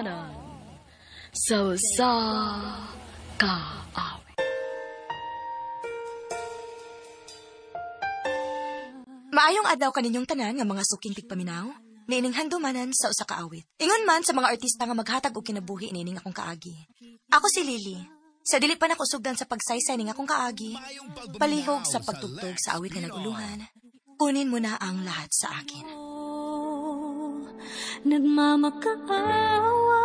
Dilimanan sa kaawit. Maayong adlaw kaninyong tanan nga mga suking tigpaminaw. Niining handumanan sa usa ka awit. Ingon man sa mga artista nga maghatag og kinabuhi niining akong kaagi. Ako si Lily. Sa dili pa nakusugdan sa pagsaysay ning akong kaagi, palihog sa pagtugtog sa awit nga naguluhan. Kunin mo na ang lahat sa akin. Nagmamakaawa.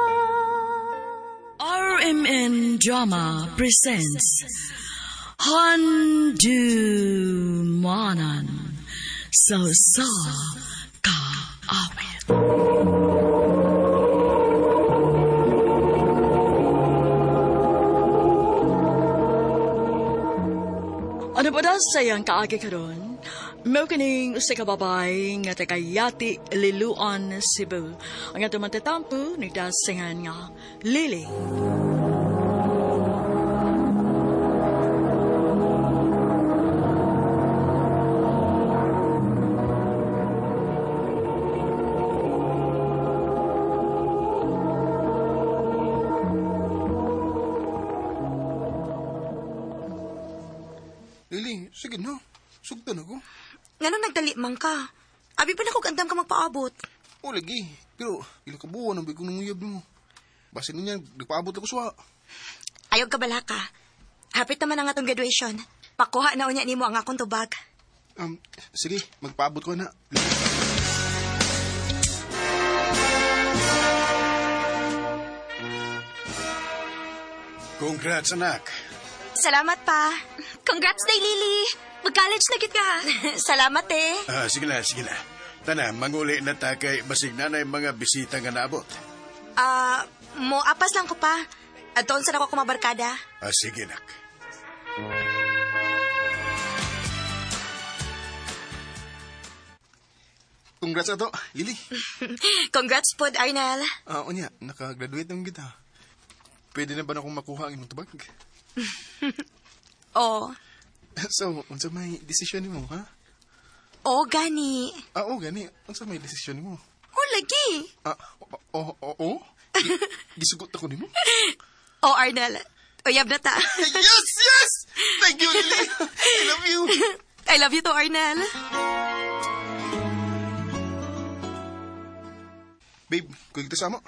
RMN Drama presents Handumanan sa kaawit. Ano ba daw sayang kaagi karon? Mao kining usa ka babay nga tagayati Liluan, Cebu. Ang atong matatampo nagdasingan nga Lily. Lily, sige no. Sugdan ako. Nganong nagdali man ka? Abi pa na kog andam ka magpaabot. O, lagi. Pero, ilang kabuhan ang bigong nanguyab mo. Basin niya, nagpaabot ako suwa. Ayog ka bala ka. Hapit naman ang atong graduation. Pakuha na unya nimo ang akong tubag. Sige, magpaabot ko na. Congrats, anak. Salamat pa. Congrats day, Lily. Mag-college na gid ka. Salamat eh. Sige na. Tana, manguli na ta kay basig na na mga bisita nga naabot. Mo apas lang ko pa. At doon sa ako kumabarkada. Sige, nak. Congrats ato, Lily. Congrats po, Arnel. Unya, nakagraduate ng kita. Pwede na ba na akong makuha ang imong tubag? Oh. So, unsa may desisyon mo, ha? Oh, gani. Oo, gani. Unsa may desisyon mo? Oh, lagi. Oo? Gisugot ako nimo? Oh, Arnel. Uyab na ta. Yes! Thank you, Lily. I love you. I love you to, Arnel. Babe, kung kita sama,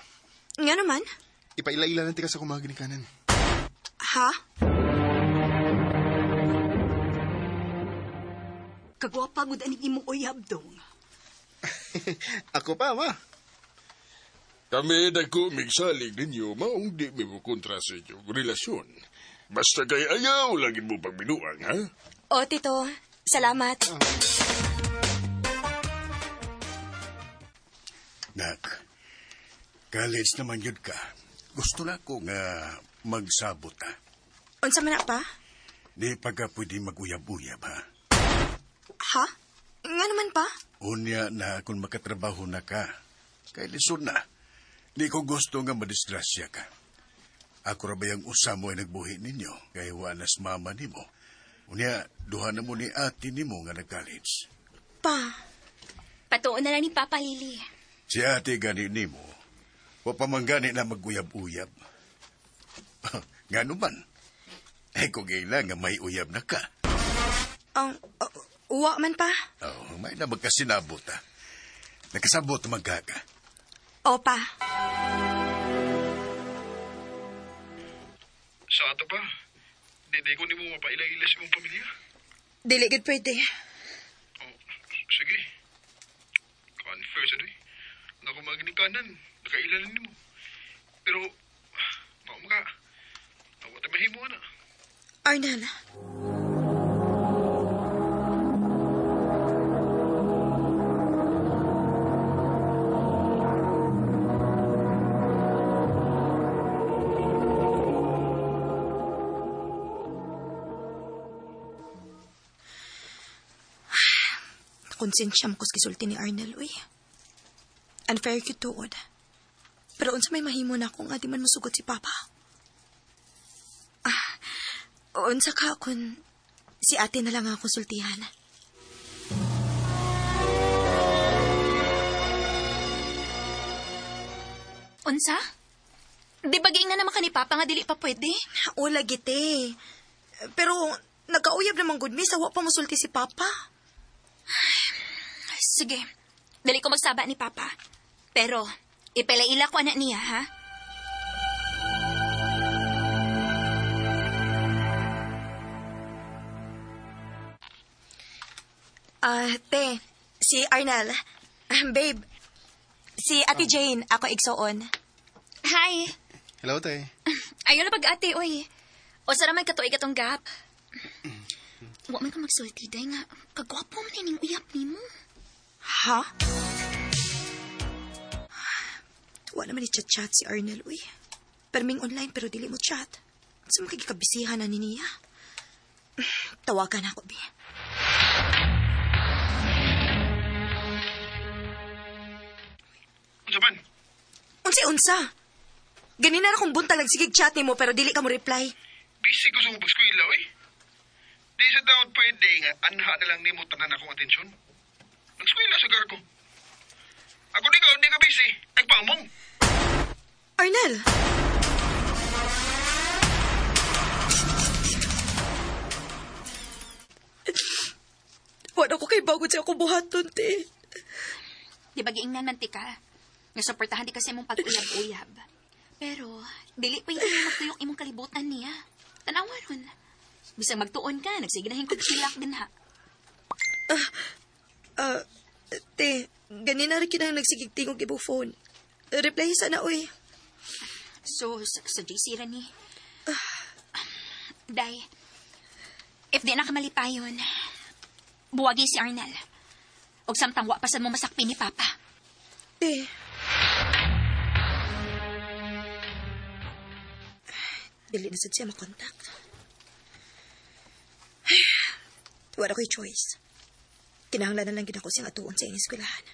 Nga naman? ipaila-ila natin ka sa kumagin kanan. Ha? Kagwapa gud aning imong uyab dong. Ako pa, ma. Kami dako migsalig ninyo, maong di may kontra sa inyong relasyon. Basta kay ayaw, lagi mo pagbinuang, ha? Oh, Tito. Salamat. Nak, college naman yun ka. Gusto na ko nga magsabot ha. Unsa man na pa? Di pagka pwede mag-uyab-uyab ha. Ha? Nga naman pa? Unya na kung makatrabaho na ka. Kay lisod na. Di ko gusto nga madisgrasya ka. Ako ra ba yung usamo ay nagbuhi ninyo, kay wanas mama nimo. Unya, duha na mo ni ate nimo nga nag-college. Pa. Patuon na lang ni Papa Lily. Si ate gani nimo, wapamanggani na mag-uyab-uyab. Nga naman, ay kung kailan nga may uyab na ka. Ang, uwa man pa? May na magkasinabot ha. Nakasabot naman ka. O pa. Sa ato pa, di ko ni mo mapaila-ila sa mong pamilya. Dili gid pwede. Sige. Confess na eh. Nakumagin kanan, nakailalan mo. Pero, maum ka. Nawat na mahimo na. Arnel. Konsensya mo kus kisulti ni Arnel, uy. Unfair yun tuod. Pero unsa may mahimo na kung adi man masugot si Papa. Unsa ka kung si ate na lang ang konsultihan. Unsa? Di ba giing na naman ka ni Papa nga dili pa pwede? Wala gite. Pero nagkauyab naman gud mi sa wa pa mosulti si Papa. Sige, dali ko magsaba ni Papa. Pero, ipalaila ko anak niya, ha? Te, si Arnel. Babe, si Ate Jane, ako igsoon. Hi! Hello, tay. Ayaw na pag-ate, oy. O sa naman katuig atong gap. Wa man ka magsulti, day nga. Kagwapo man ning uyap ni mo. Ha? Wala naman i-chat-chat si Arnel, uy. Perming online pero dili mo chat. Sa makikabisihan na ni niya. Tawagan ako, Bi. Unsa man? Unsa? Ganina na akong buntag nagsigig chat ni mo pero dili ka mo reply. Busy ko sa ubos ko ilaw eh. Di sa taon pwede nga anha na lang nimo tanan akong atensyon. Nagskwila sa gar ko. Ako di ka busy. Nagpamong. Arnel! Wala ko kay bagod sa akong buhaton, te. Di ba giingnan man ti ka? Nga suportahan di kasi mong pag-uyab-uyab. Pero, dili pa yung magtuyok imong kalibutan niya. Tanawa ron. Bisang magtuon ka, nagsiginahin ko silak din ha. Te, ganina rin kinang nagsigig tingog ibo phone. Reply sana, uy. So, sa JC ra ni. Day, if di na ka malipayon, buwagi si Arnel. Og samtang wa pa sa mo masakpi ni Papa. Te. Dili na sad siya makontak. Wala ko'y choice. Kinahanglan na lang gid ako siyang atuon sa inyong eskwelahan.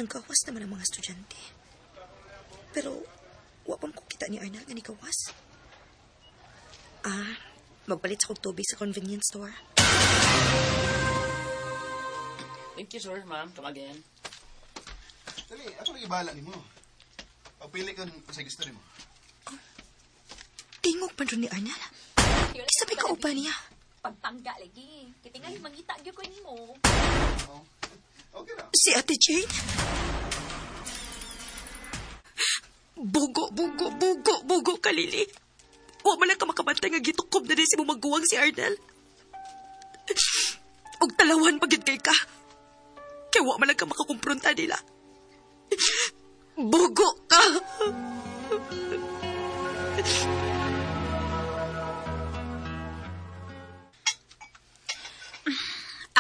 Nanggawas naman ang mga estudyante. Pero, wapang ko kita ni Arnel nga ni gawas. Magpalit sa kong tubig sa convenience store. Thank you, sir, ma'am. Come again. Dali, ako lagi bahala ni mo. Pagpili ka sa gusto ni mo. Tingog pa rin ni Arnel. Kisabay ka upa niya. Pagtangga lagi. Kitingay mangita gyud ko nimo. Okay na. Si Ate Jane? Bugo, kalili. Wa man lang ka makabantay nga gitukob na rin si mo magguwang si Arnel. Og talawan pagid kay ka. Kaya wa man lang ka makakumpronta nila. Bugo ka!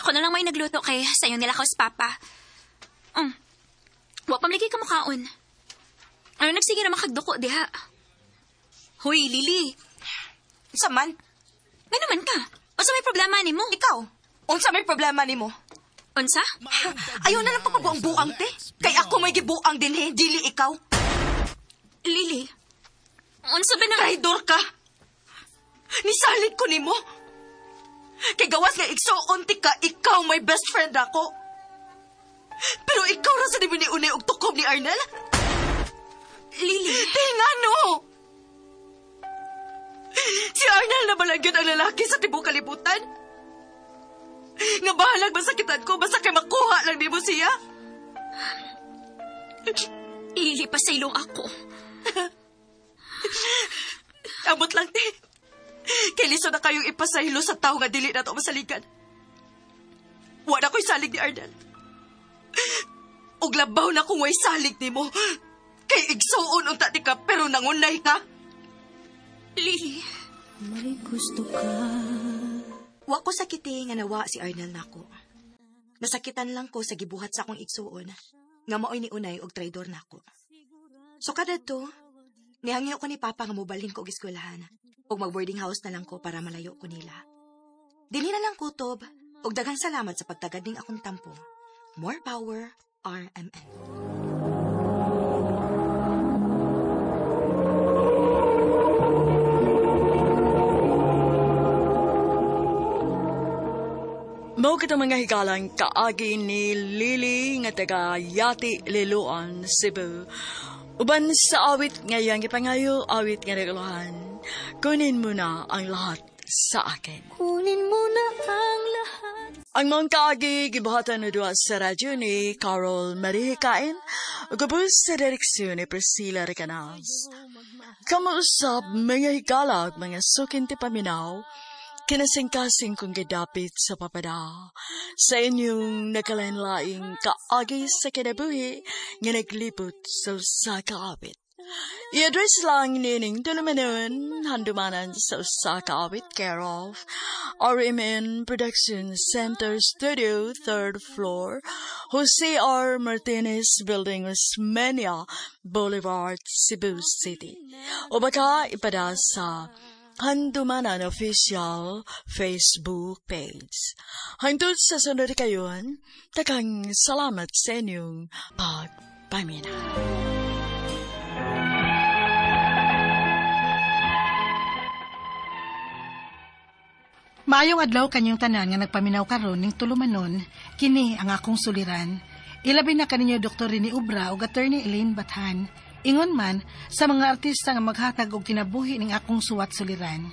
Ako na lang may nagluto kay sayo nila kaus Papa. Wa pa maligi ka mukaon. Ano nagsige na makagduko diha? Hoy, Lily. Saman, May naman ka. Unsa may problema nimo? ikaw, unsa may problema ni mo? Unsa? Ayaw na lang papabuang-buang, te. Kay ako may gibuang din, he. Dili ikaw. Lily. Unsa ba na? Traidor ka. Nisalit ko ni mo. Kay gawas nga igsuon ti ka, ikaw may best friend ako. Pero ikaw ra sa di mo ni unay og tukob ni Arnel? Lily. Tingano! Si Arnel na balagyan ang lalaki sa tibong kalibutan? Nga bahalag masakitan ko, basta kay makuha lang di mo siya? Lily, pasaylong ako. Amot lang, te. Kay liso na kayong ipasahilo sa tao nga dili na ito masaligan. Wala ko'y salig ni Arnel. Og labaw na kung way salig ni mo. Kay igsuon unta ti ka, pero nangunay ka. Lily. May gusto ka. Wa ko sakiti nga nawa si Arnel nako. Nasakitan lang ko sa gibuhat sa akong igsuon. Nga maoy ni unay og traidor nako. So kadto, nihangyo ko ni Papa nga mobalhin ko og eskwelahan. Og mag-boarding house na lang ko para malayo ko nila. Dili na lang kutob, og daghang salamat sa pagtagad ning akong tampo. More power, RMN. Mao kita mga higalang kaagi ni Lily nga taga Yati Liloan, Cebu. Uban sa awit ngayang ipangayo, awit nga naguluhan. Kunin mo na ang lahat sa akin. Kunin mo na ang lahat. Ang mga kaagi gibuhatan na doon sa radyo ni Carol Marie Kain, ugabos sa direksyon ni Priscilla Recanals. Kamuusap mga higalag, mga sukin ti paminaw, kinasingkasing kong gidapit sa papada. Sa inyong nakalanlaing kaagi sa kinabuhi, nga naglipot sa kaawit. I-address lang nining tulumanon, handumanan sa usa kaawit care of RMN Production Center Studio, 3rd floor, Jose R. Martinez Building, Osmeña Boulevard, Cebu City. O baka ipada sa Handumanan Official Facebook page. Hangtod sa sunod kayon, takang salamat sa inyong pagpamina. Maayong adlaw kanyang tanan nga nagpaminaw karon ning tulumanon, kini ang akong suliran. Ilabi na kaninyo Dr. Rene Ubra ug Attorney Elaine Bathan, ingon man sa mga artista nga maghatag og kinabuhi ning akong suwat suliran.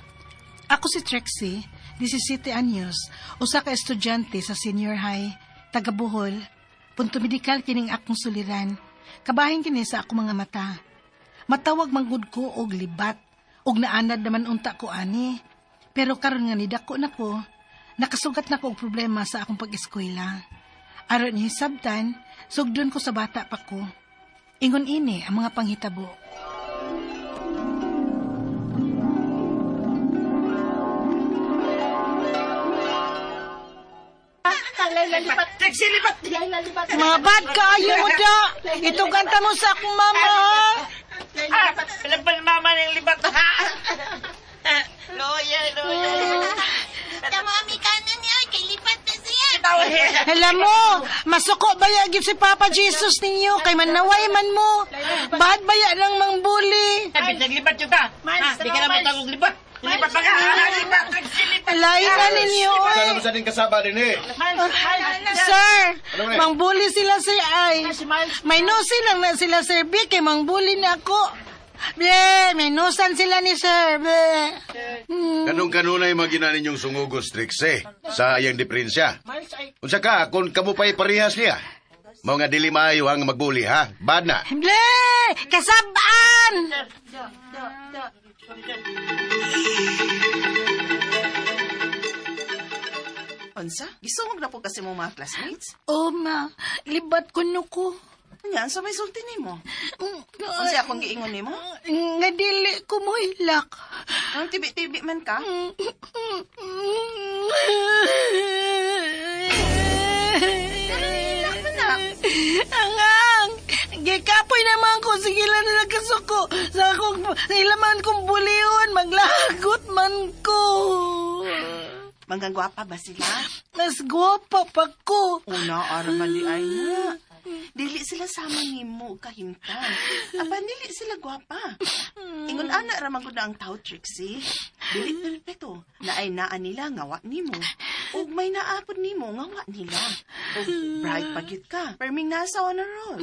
Ako si Trixie, 17 anyos, usa ka estudyante sa senior high, taga Bohol. Punto medikal kining akong suliran. Kabahin kini sa akong mga mata. Matawag manggod ko og libat, og naanad naman unta ko ani. Pero karon nga nidako na ko, nakasugat na ko og problema sa akong pag-eskwela. Aron ni sabtan, sugdon ko sa bata pa ko. Ingon ini ang mga panghitabo. Mga bad kaayo mo da! Ito kanta mo sa akong mama, ha? Laban mama ng libat, ha? Loya. Tama, kanan niya. Kay lipat na siya. Alam mo, masuko baya gyud si Papa Jesus ninyo, kay manaway man mo. Bad baya lang mangbuli. Sabi, naglibat yun ka. Di ka naman tagong libat. Libat ba ka? Libat. Alain na ninyo, Saan eh. naman sa din kasaba din eh? Sir, mangbuli sila si Ay. May nusin lang na sila, Sir B, kay mangbuli na ako. Be, may nusan sila ni Sir B. Kanong-kanunay magina ninyong sungugos, Trixie, sa iyang diferensya. Unsa ka, kung kamo pa'y parehas niya. Mao nga dili maayo ang magbuli, ha? Bad na. Ble, kasabaan! Unsa? Gisungog na po kasi mo mga classmates. Oh, ma, libat ko no ko. Yan, sa may sulti ni mo. Unsa akong giingon ni mo? Nga dili ko mo hilak. Ang tibi-tibi man ka? Angang! Gikapoy naman ko, sige lang na nagkasuko. Sa ilaman kong buliyon, maglagot man ko. Manggang gwapa ba sila? Mas gwapa pa ko. Una, araman di ay na. Dili sila sama ni mo kahimtan. Aba, dili sila gwapa. Ingon ana raman ko na ang tao, Trixie. Dili perpeto. Na ay naan nila ngawa ni mo. O may naapod ni mo ngawa nila. O bright pagit ka. Perming nasa on a roll.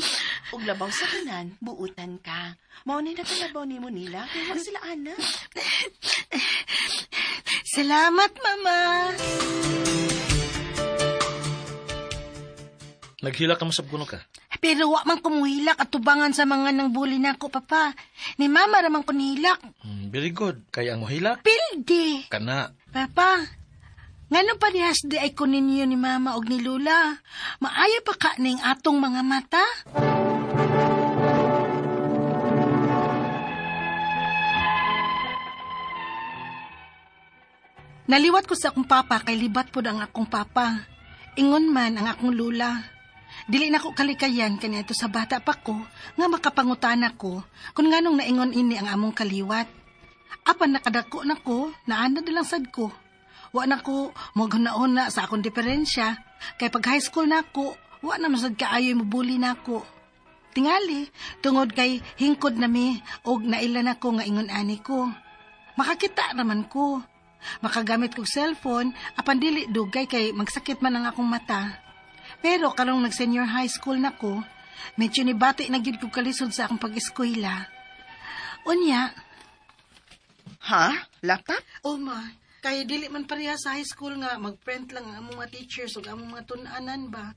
O labaw sa kanan, buutan ka. Maunay na kalabaw ni mo nila. Kaya wag sila ana. Salamat, Mama. Naghilak naman sa puno ka. Pero wa man kumuhilak at tubangan sa mga nang bully na ako, Papa. Ni Mama raman ko nihilak. Very good. Kaya ang mahilak? Pildi. Kana. Papa, ngano pa nihas di ay kunin niyo ni Mama og ni Lula? Maayo pa ka ning atong mga mata? Naliwat ko sa akong papa kay libat pod ang akong papa. Ingon man ang akong lula. Dili na ko kalikayan kaniadto sa bata pa ko nga makapangutana ko kung nganong naingon ini ang among kaliwat. Apan nakadako na ko, naanad lang sad ko. Wa na ko maghuna-una sa akong diferensya kay pag high school na ko, wa na masad kaayoy mobuli na ko. Tingali, tungod kay hingkod na mi og naila na ko nga ingon ani ko. Makakita naman ko. Makagamit kog cellphone, apan dili dugay kay magsakit man ang akong mata. Pero karong nag-senior high school na ko, medyo ni bati na gyud kog kalisod sa akong pag-eskwela. Unya, Ha? Laptop? oh ma, kaya dili man pareha sa high school nga mag-print lang ang mga teachers ug ang mga tun-anan ba.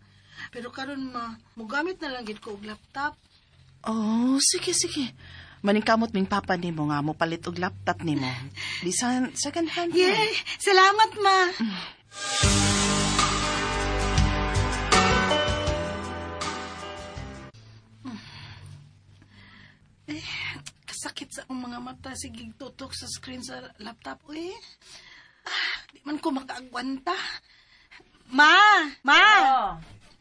Pero karon ma, mugamit na lang gid ko og laptop. Oh, sige. Maningkamot ming papa nimo nga mo palit og laptop nimo. Bisan second hand. Yay! Salamat ma. Kasakit sa akong mga mata. Sige, tutok sa screen sa laptop. Uy, di man ko makaagwanta. Ma!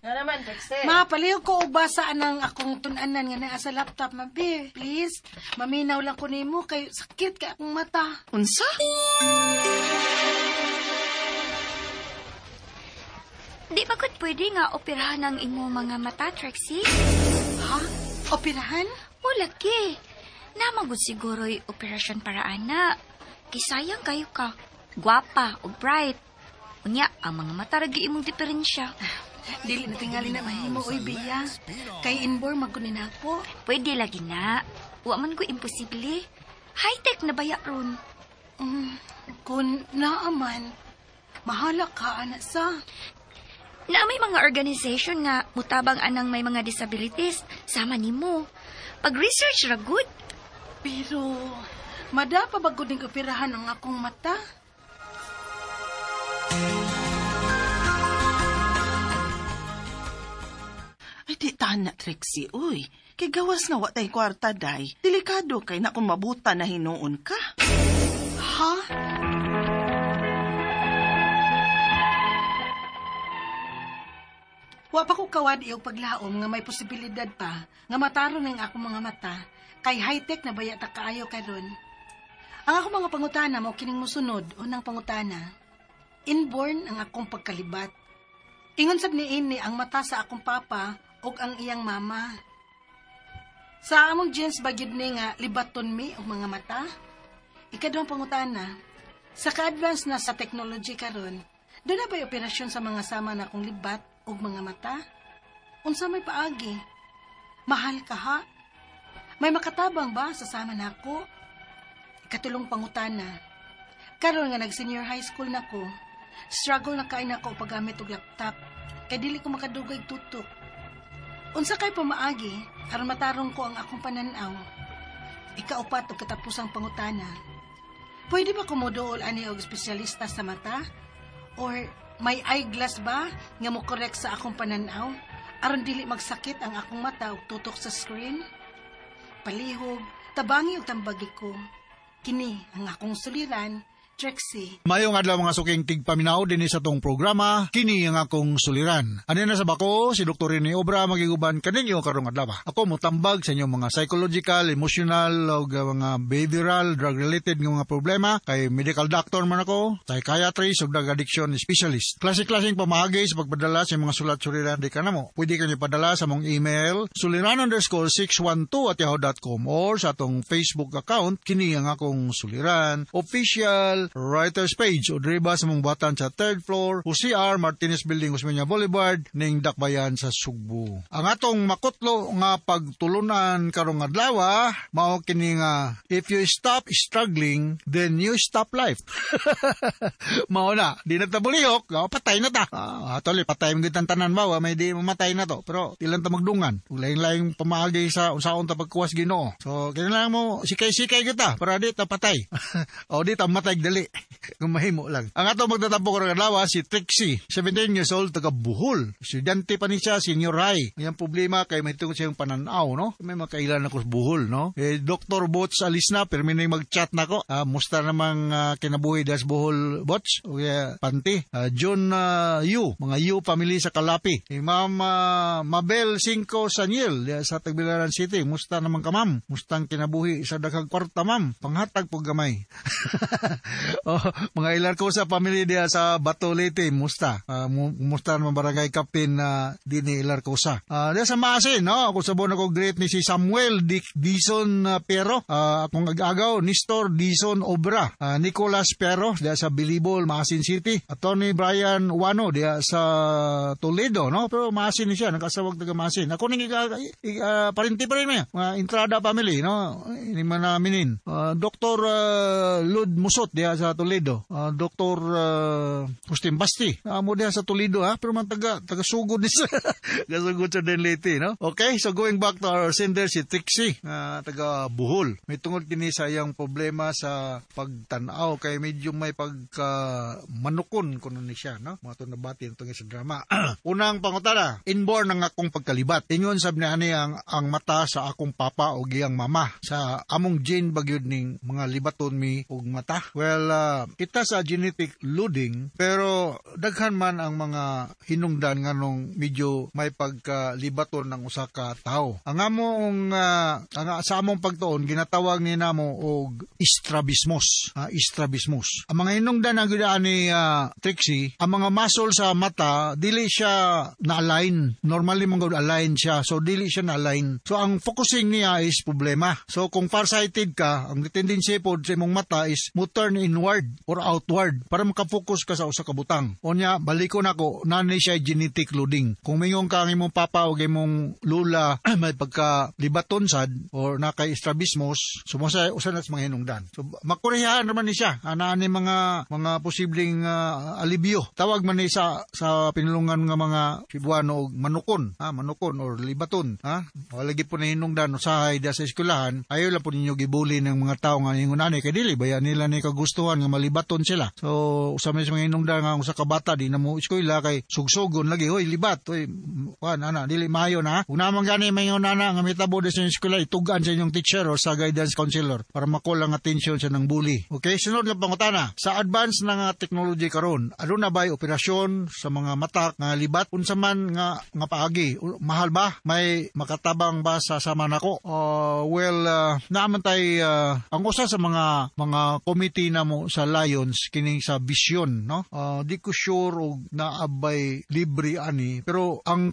Nga naman, Trixie. Ma, palihog ko og basaan ang akong tunanan nga naa sa laptop. Ma, be, please. Maminaw lang ko nimo kay sakit kay akong mata. Unsa? Di ba gud pwede nga operahan ang imo mga mata, Trixie? Ha? Operahan? O lagi. Namagod siguro'y operasyon para ana. Kisayang kayo ka. Gwapa o bright. Unya, ang mga mata ragi imong diferensya. Dili na tingali na mahimo, oy, Bea. Kay inborn magkunin ako. Pwede lagi na. Wa man ko imposible. High-tech na baya ron. Kung naaman, mahala ka, anak sa. Na may mga organization nga mutabang anang may mga disabilities. Sama nimo. Pag-research ra good. Pero, madapa ba gud ning operahan ang akong mata? Ay, di tana, Trixie. Uy, kay gawas na watay kwarta, day. Delikado kay na kung mabuta na hinuon ka. Ha? Wa pa ko kawad iyong paglaom nga may posibilidad pa nga mataron ng akong mga mata kay high-tech na baya ta kaayo karon. Ang akong mga pangutana mao kining mosunod. Unang pangutana, inborn ang akong pagkalibat. Ingon sab niini ang mata sa akong papa ug ang iyang mama. Sa among genes ba gyud ni nga libaton mi og mga mata? Ikaduhang pangutana, sa ka-advance na sa technology karon, doon na ba'y operasyon sa mga sama na akong libat ug mga mata? Unsa may paagi? Mahal ka ha? May makatabang ba sa sama nako? Ikatulong pangutana. Karon nga nag-senior high school nako, struggle na kay nako paggamit og laptop kay dili ko makadugay tutok. Unsa kay pamaagi aron matarong ko ang akong pananaw? Ikaupat og katapusang pangutana. Pwede ba ko moduol ani og espesyalista sa mata? Or may eyeglass ba nga mo correct sa akong pananaw aron dili magsakit ang akong mata og tutok sa screen? Palihog, tabangi og tambagi ko. Kini ang akong suliran, Trixie. Mayong adlaw mga suking tigpaminaw din sa tong programa, kini ang akong suliran. Ano na sa bako, si Dr. Rene Obra magiguban kaninyo karong adlaw. Ako motambag sa inyong mga psychological, emotional, o mga behavioral, drug-related ng mga problema. Kay medical doctor man ako, psychiatrist o drug addiction specialist. Klase-klaseng pamahagi sa pagpadala sa mga sulat-suliran di ka na mo. Pwede kayo padala sa mong email, suliran_612@yahoo.com or sa atong Facebook account, kini ang akong suliran, official writer's page o driba sa mong batan sa 3rd floor UCR Martinez Building, Osmeña Boulevard ning Dakbayan sa Sugbo. Ang atong makutlo nga pagtulunan karong adlaw mao kini nga if you stop struggling then you stop life. Mao na di na ta bulihok, patay na ta. Atoli patay man gid tanan ba may di mamatay na to pero ilan ta magdungan ug lain-laing pamaagi sa unsaon ta pagkuwas Ginoo. So kinahanglan mo sikay-sikay kita para di ta patay. O di ta matay dali. Kung mahimo lang. Ang ato magtatampo karong adlaw si Trixie, 17 years old, taga Bohol. Estudyante pa ni siya, senior high. Ang problema kay may tungkol siyang pananaw, no? May makailan ako sa Bohol, no? Dr. Bots alis na, pero may mag-chat na ko. Musta namang kinabuhi das Bohol Bots? O Panti. John Yu, mga Yu family sa Kalapi. Ma'am Mabel 5 Saniel sa Tagbilaran City. Musta naman ka, ma'am? Mustang kinabuhi sa daghang kwarta, ma'am? Panghatag po gamay. mga ilar ko sa pamilya diya sa Bato Leyte, musta? Musta naman barangay captain na dini ilar ko sa. Diya sa Maasin, no? Ako sabon ako great ni si Samuel Dison Pero, akong ag-agaw, Nestor Dison Obra, Nicolas Pero, diya sa Bilibol, Maasin City, Attorney Brian Wano, diya sa Toledo, no? Pero Maasin ni siya, nagkasawag taga Maasin. Ako nang parinti pa rin niya, Entrada family, no? Ini man naminin. Dr. Lud Musot diya sa Toledo. Dr. Justin Basti. Mo diya sa Toledo, ha? Pero man taga-sugod ni siya. Taga-sugod sa Denlete, no? Okay, so going back to our sender, si Trixie, taga Bohol. May tungod kini sa iyang problema sa pagtanaw, kay medyo may pagka-manukon kuno ni siya, no? Mga ito nabati itong sa drama. Unang pangutana, inborn ng akong pagkalibat. Ingon sabi na ani ang mata sa akong papa o giyang mama. Sa among gene bagyod ning mga libaton mi og mata. Well, kita sa genetic loading, pero daghan man ang mga hinungdan nganong medyo may pagkalibaton ng usa ka tawo. Ang among sa among pagtuon ginatawag ni namo og strabismus. Strabismus. Ang mga hinungdan na gyud ani Trixie, ang mga muscle sa mata dili siya na-align. Normally mong align siya, so dili siya na-align. So ang focusing niya is problema. So kung farsighted ka, ang tendency pod sa imong mata is mo turn inward or outward para makafocus ka sa usa ka butang. Onya, balikon ako, nanay siya genetic loading. Kung mingon ka ang imong papa o imong lula may pagka-libaton sad or nakay strabismus, sumasa usa na sa mga hinungdan. So makorehahan naman ni siya. Ani mga posibleng alibyo. Tawag man ni sa pinulungan nga mga Cebuano og manukon, manukon or libaton, Walagi po na hinungdan usahay da sa eskwelahan, ayaw lang po ninyo gibuli ng mga tao nga ingon ani kay dili baya nila ni kagustuhan nga malibaton sila. So usa man sa mga hinungdan nga usa ka bata di na mo eskwela kay sugsugon lagi, hoy libat, hoy ana dili maayo na. Ug naman gani mayon ana nga mitabo da sa eskwela itugan sa inyong teacher or sa guidance counselor para makulang atensyon sa nang bully. Okay, sunod nga pangutana. Sa advance na nga technology karon, aduna bay operasyon sa mga mata nga libat unsa man nga paagi? Mahal ba? May makatabang ba sa sama nako? Naaman tay ang usa sa mga committee na mo sa Lions kining sa vision, no? Di ko sure og naabay libre ani, pero ang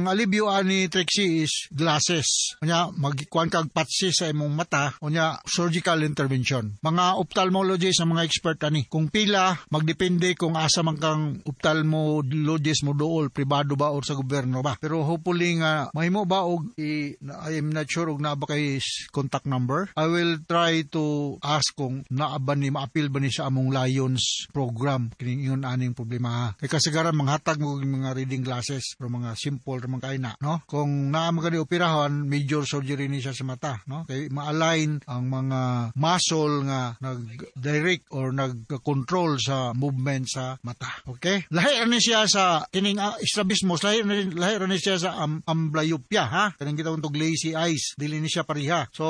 alibyo ani Trixie is glasses. Unya magikuan kag patsi sa imong mata, unya surgical intervention. Mga ophthalmologist sa mga expert ani. Kung pila magdepende kung asa man kang ophthalmologist mo dool, pribado ba or sa gobyerno ba. Pero hopefully nga mahimo ba og I am not sure og naa ba kay contact number. I will try to ask kung naa ba ni maapil ba ni sa among Lions program kining ingon aning problema. Kay kasagaran manghatag mo mga reading glasses pero mga simple ra man kay na, no? Kung naa man kani operahan, major surgery ni siya sa mata, no? Kay ma-align ang mga muscle nga nag-direct or nag-control sa movement sa mata. Okay? Lahi ni siya sa kining strabismus, lahi ni siya sa amblyopia, ha? Kanang kita untog lazy eyes, dili ni siya pariha. So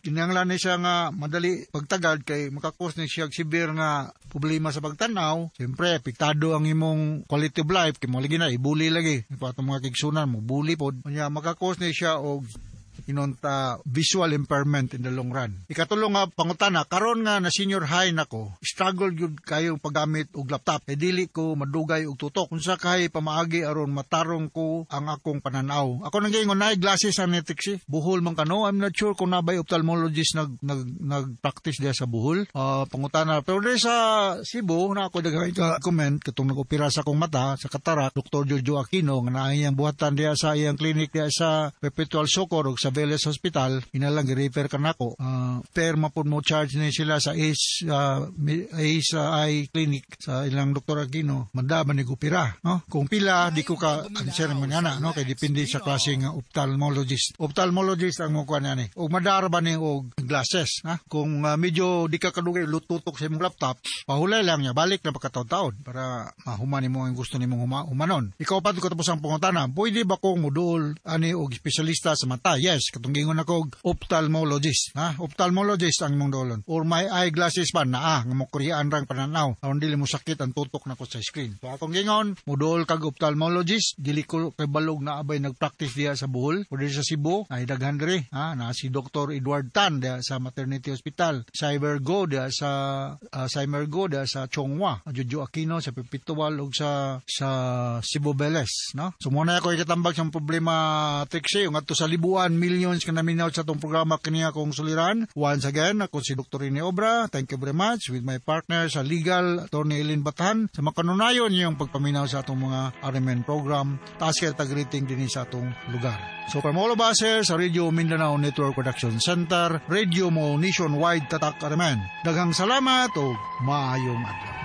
kinahanglan ni siya nga madali pagtagad kay makakos ni siya severe nga problema sa pagtanaw. Siyempre apektado ang imong quality of life kay mo lagi na ibuli lagi. Patong mga kigsunan mo buli pod. Unya makakos ni siya og inunta visual impairment in the long run. Ikatulong nga pangutana, karon nga na senior high nako, struggle gyud kayo paggamit og laptop. E dili ko madugay og tutok. Unsa kay pamaagi aron matarong ko ang akong pananaw. Ako nang gingon na glasses sa Trixie. Buhol man kano. I'm not sure kung nabay ophthalmologist nag-practice diya sa Buhol. Pangutana. Pero dili sa Cebu na ako daghay ka comment katong nag-opera sa akong mata sa katarak, Dr. Jojo Aquino nga naa iyang buhatan diya sa iyang clinic diya sa Perpetual Socorro sa Veles Hospital, inalang i-refer ka na ko. Per mapun mo charge na sila sa Ace Eye Clinic sa ilang Dr. Aquino. Manda ba nag-upira, no? Kung pila, di ko ka answer man yana, no? Kaya depende sa klaseng ophthalmologist. Ophthalmologist ang mukha niya ni. O madara ba ni og glasses, ha? Kung medyo di ka kadugay lututok sa imong laptop, pahulay lang niya, balik na pagkataon-taon para mahumani mo ang gusto ni mong humanon. Ikaw pa ko tapos ang pangutana, pwede ba kong muduol ani og espesyalista sa mata? Yes. glasses, katong gingon ako, ophthalmologist. Ophthalmologist ang mong dolon. Or may eyeglasses pa na nga mo kuryaan rang pananaw. Aron dili mo sakit ang tutok na ko sa screen. So akong gingon, mudol kag ophthalmologist, dili ko kay balog na abay nagpractice diya sa Bohol o sa Cebu, ay daghan diri. Na si Dr. Edward Tan diya sa Maternity Hospital, Cybergo diya sa Chongwa, Jojo Aquino sa Pipituwal ug sa Cebu Beles, no? So muna ako ikatambag sa problema Trixie, yung ato sa libuan, millions ka naminaw sa itong programa kaniya kong suliran. Once again, ako si Dr. Rene Obra. Thank you very much with my partner sa legal, Attorney Eileen Bathan, sa makanunayon yung pagpaminaw sa atong mga RMN program. Taas kayo tag-rating din sa atong lugar. So from all of us here sa Radio Mindanao Network Production Center, Radio mo nationwide tatak RMN. Daghang salamat o maayong adlaw.